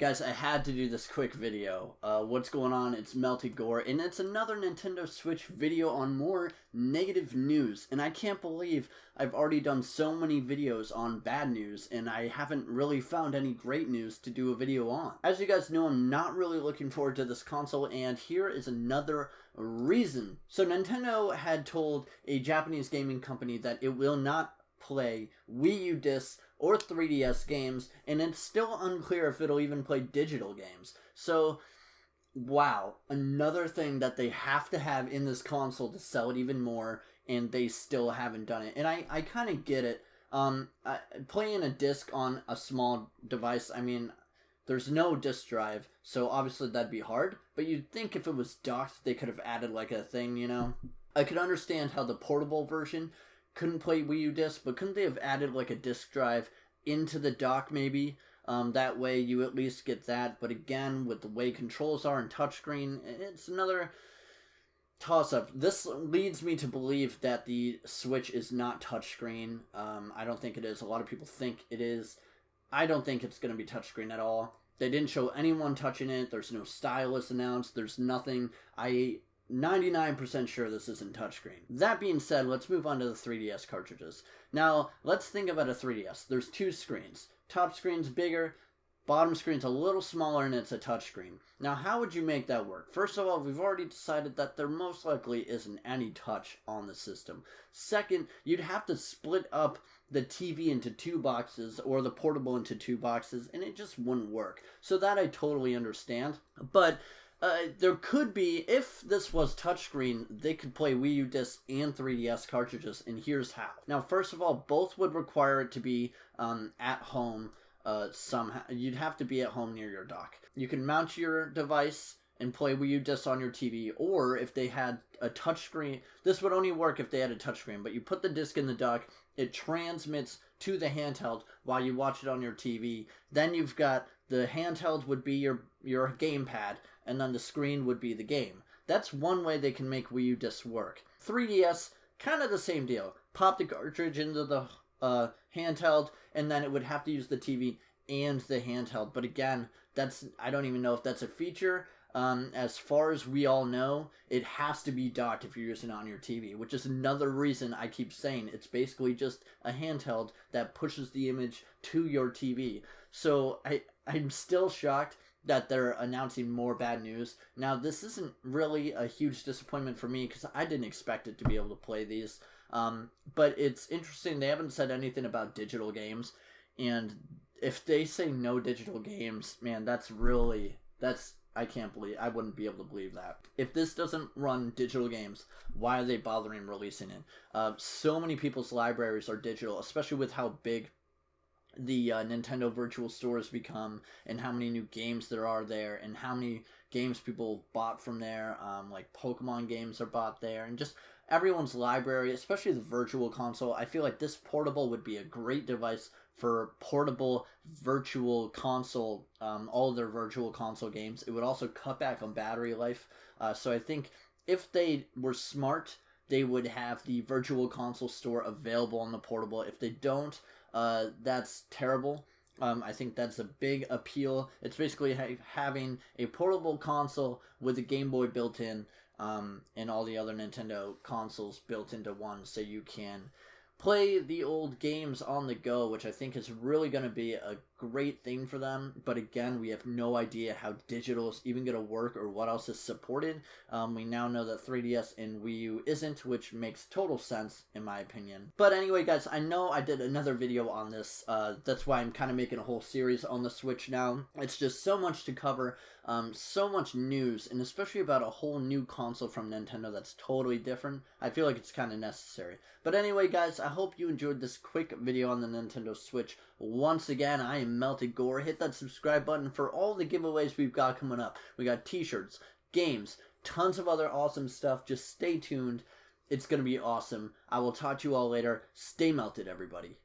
Guys, I had to do this quick video. What's going on? It's Melted Gore, and it's another Nintendo Switch video on more negative news. And I can't believe I've already done so many videos on bad news, and I haven't really found any great news to do a video on. As you guys know, I'm not really looking forward to this console, and here is another reason. So Nintendo had told a Japanese gaming company that it will not play Wii U Disc or 3DS games, and it's still unclear if it'll even play digital games. So, wow, another thing that they have to have in this console to sell it even more, and they still haven't done it. And I kind of get it. Playing a disc on a small device, I mean, there's no disk drive, so obviously that'd be hard, but you'd think if it was docked, they could have added like a thing, you know? I could understand how the portable version couldn't play Wii U Disc, but couldn't they have added like a disc drive into the dock maybe? That way you at least get that. But again, with the way controls are and touchscreen, it's another toss-up. This leads me to believe that the Switch is not touchscreen. I don't think it is. A lot of people think it is. I don't think it's going to be touchscreen at all. They didn't show anyone touching it. There's no stylus announced. There's nothing. 99% sure this isn't touchscreen. That being said, let's move on to the 3DS cartridges. Now, let's think about a 3DS. There's two screens. Top screen's bigger, bottom screen's a little smaller, and it's a touchscreen. Now, how would you make that work? First of all, we've already decided that there most likely isn't any touch on the system. Second, you'd have to split up the TV into two boxes or the portable into two boxes, and it just wouldn't work. So that I totally understand. But there could be, if this was touchscreen, they could play Wii U Disc and 3DS cartridges, and here's how. Now, first of all, both would require it to be at home somehow. You'd have to be at home near your dock. You can mount your device and play Wii U Disc on your TV, or if they had a touchscreen, this would only work if they had a touchscreen, but you put the disc in the dock, it transmits to the handheld while you watch it on your TV. Then you've got the handheld would be your gamepad, and then the screen would be the game. That's one way they can make Wii U Disc work. 3DS, kind of the same deal. Pop the cartridge into the handheld, and then it would have to use the TV and the handheld. But again, I don't even know if that's a feature. As far as we all know, it has to be docked if you're using it on your TV, which is another reason I keep saying it's basically just a handheld that pushes the image to your TV. So I'm still shocked that they're announcing more bad news. Now, this isn't really a huge disappointment for me because I didn't expect it to be able to play these. But it's interesting, they haven't said anything about digital games. And if they say no digital games, man, I can't believe, I wouldn't be able to believe that. If this doesn't run digital games, why are they bothering releasing it? So many people's libraries are digital, especially with how big the Nintendo Virtual Store has become, and how many new games there are there, and how many games people bought from there, like Pokemon games are bought there, and just everyone's library, especially the Virtual Console. I feel like this portable would be a great device for portable Virtual Console, all of their Virtual Console games. It would also cut back on battery life, so I think if they were smart, they would have the Virtual Console store available on the portable. If they don't, that's terrible. I think that's a big appeal. It's basically having a portable console with a Game Boy built in, and all the other Nintendo consoles built into one, so you can play the old games on the go, which I think is really going to be a great thing for them. But again, we have no idea how digital is even going to work or what else is supported. We now know that 3DS and Wii U isn't, which makes total sense in my opinion. But anyway, guys, I know I did another video on this. That's why I'm kind of making a whole series on the Switch now. It's just so much to cover, so much news, and especially about a whole new console from Nintendo that's totally different. I feel like it's kind of necessary. But anyway, guys, I hope you enjoyed this quick video on the Nintendo Switch. Once again, I am Melted Gore. Hit that subscribe button for all the giveaways we've got coming up. We got t-shirts, games, tons of other awesome stuff. Just stay tuned. It's going to be awesome. I will talk to you all later. Stay melted, everybody.